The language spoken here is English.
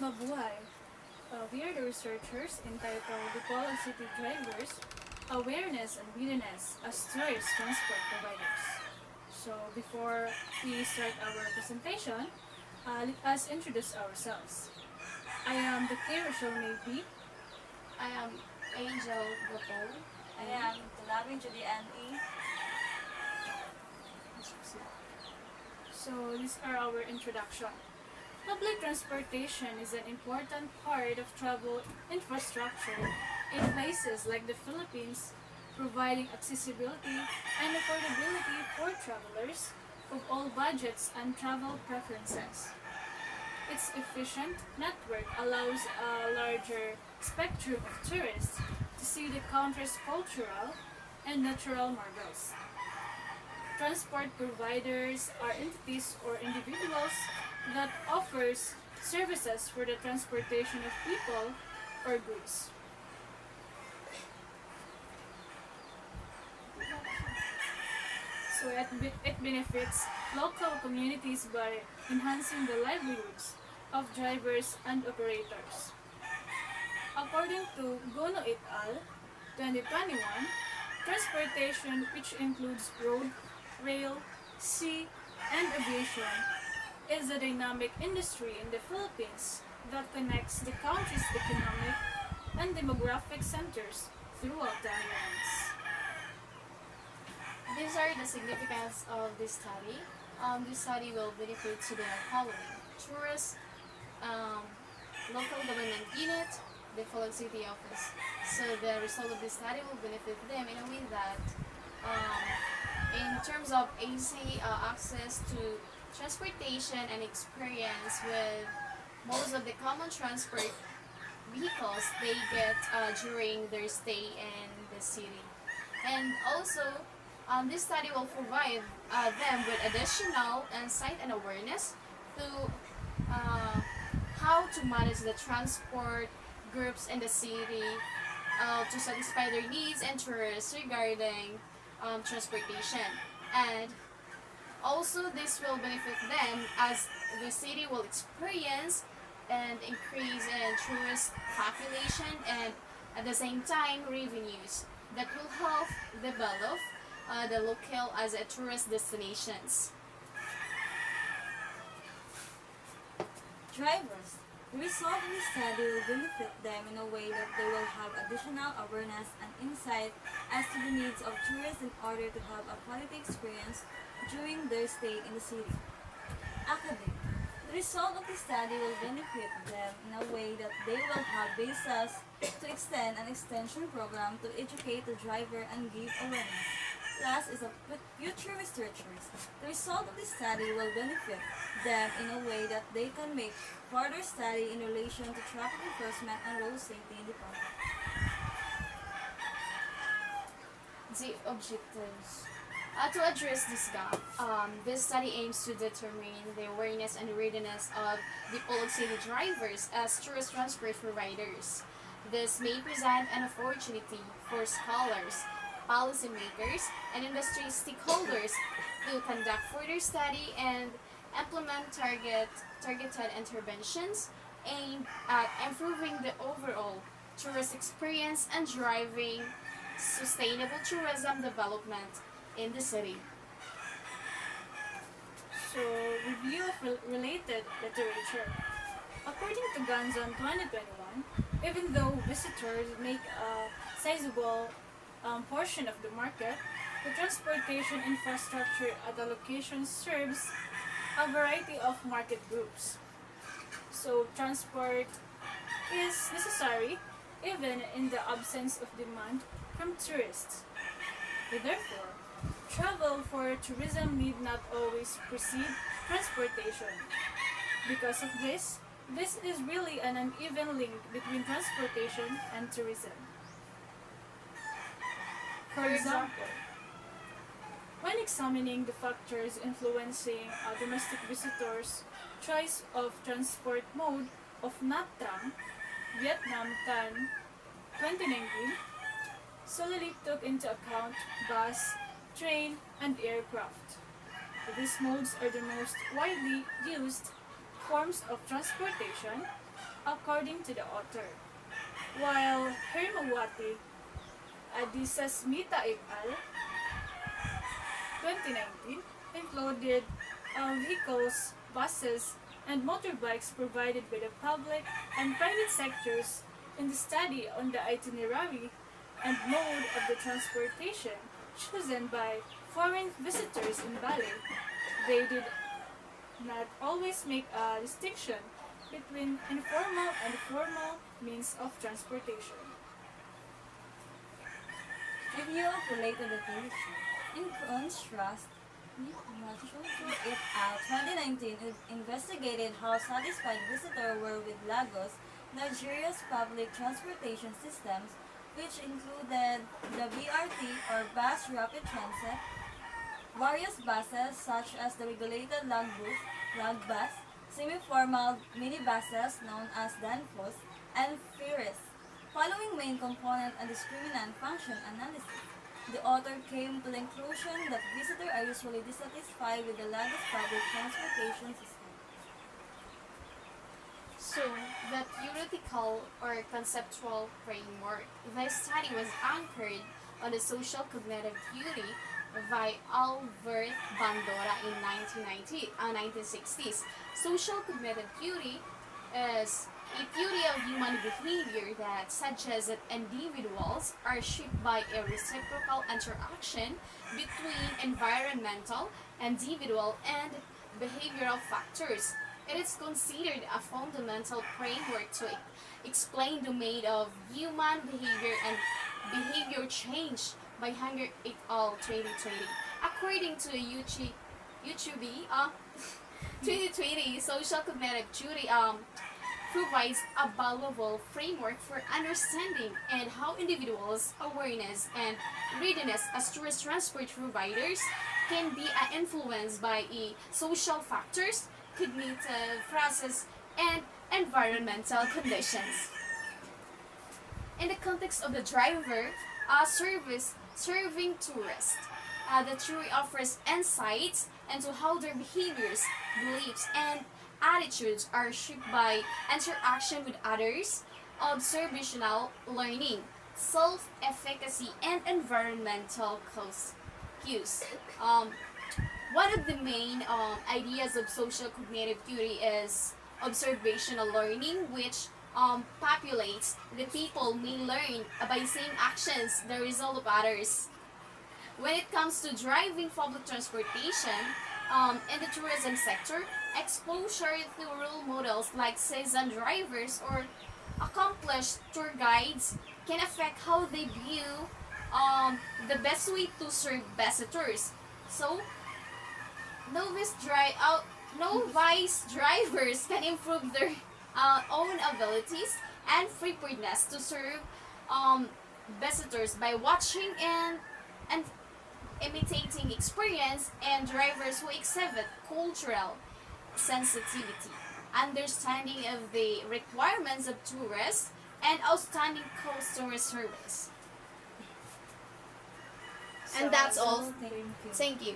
Mabuhay! We are the researchers entitled The Quality City Drivers, Awareness and Readiness as Tourist Transport Providers. So before we start our presentation, let us introduce ourselves. I am the Rochelle Maybe. I am Angel Gopol. I am Tulawin Julian E. So these are our introduction. Public transportation is an important part of travel infrastructure in places like the Philippines, providing accessibility and affordability for travelers of all budgets and travel preferences. Its efficient network allows a larger spectrum of tourists to see the country's cultural and natural marvels. Transport providers are entities or individuals that offers services for the transportation of people or goods. So it benefits local communities by enhancing the livelihoods of drivers and operators. According to Gono et al., 2021, transportation, which includes road, rail, sea, and aviation, is a dynamic industry in the Philippines that connects the country's economic and demographic centers throughout the islands. These are the significance of this study. This study will benefit to the following: tourists, um, local government unit, the Philippine City Office. So the result of this study will benefit them in a way that, in terms of easy access to transportation and experience with most of the common transport vehicles they get during their stay in the city. And also, this study will provide them with additional insight and awareness to how to manage the transport groups in the city to satisfy their needs and tourists regarding transportation. And also, this will benefit them as the city will experience an increase in tourist population and at the same time revenues that will help develop the local as a tourist destinations. Drivers. The result of this study will benefit them in a way that they will have additional awareness and insight as to the needs of tourists in order to have a quality experience during their stay in the city. Academic. The result of the study will benefit them in a way that they will have basis to extend an extension program to educate the driver and give awareness. Last is a future researchers. The result of this study will benefit them in a way that they can make further study in relation to traffic enforcement and road safety in the country. The objectives. To address this gap, this study aims to determine the awareness and readiness of the Old City drivers as tourist transport providers. This may present an opportunity for scholars, policymakers, and industry stakeholders to conduct further study and implement targeted interventions aimed at improving the overall tourist experience and driving sustainable tourism development in the city. So, review of related literature. According to Ganzon 2021, even though visitors make a sizable portion of the market, the transportation infrastructure at the location serves a variety of market groups. So, transport is necessary even in the absence of demand from tourists. Therefore, travel for tourism need not always precede transportation. Because of this is really an uneven link between transportation and tourism. For example, when examining the factors influencing a domestic visitor's choice of transport mode of NATTRAM, Vietnam Tan 2019, solely took into account bus, train, and aircraft. These modes are the most widely used forms of transportation according to the author. While Hermawati Adisasmita et al. 2019 included vehicles, buses, and motorbikes provided by the public and private sectors in the study on the itinerary and mode of the transportation chosen by foreign visitors in Bali. They did not always make a distinction between informal and formal means of transportation. Review of related definition. In contrast, it al. 2019 investigated how satisfied visitors were with Lagos, Nigeria's public transportation systems, which included the BRT or Bus Rapid Transit, various buses such as the regulated Lagbus, semi-formal minibuses known as Danfos, and ferries. Following main component and discriminant function analysis, the author came to the conclusion that visitors are usually dissatisfied with the Lagos public transportation system. So, the theoretical or conceptual framework. The study was anchored on the social cognitive theory by Albert Bandura in 1960s. Social cognitive theory is a theory of human behavior that suggests that individuals are shaped by a reciprocal interaction between environmental, individual, and behavioral factors. It is considered a fundamental framework to explain the domain of human behavior and behavior change by Hanger et al. 2020. According to YouTube 2020, social cognitive theory provides a valuable framework for understanding and how individuals' awareness and readiness as tourist transport providers can be influenced by social factors, cognitive process, and environmental conditions. In the context of the driver service serving tourists, the theory offers insights into how their behaviors, beliefs, and attitudes are shaped by interaction with others, observational learning, self-efficacy, and environmental cues. One of the main ideas of social cognitive theory is observational learning, which populates the people may learn by seeing actions the result of others. When it comes to driving public transportation in the tourism sector, exposure to role models like seasoned drivers or accomplished tour guides can affect how they view the best way to serve visitors. So, novice drivers can improve their own abilities and preparedness to serve visitors by watching and imitating experience and drivers who exhibit cultural sensitivity, understanding of the requirements of tourists, and outstanding customer service. And that's all. Thank you. Thank you.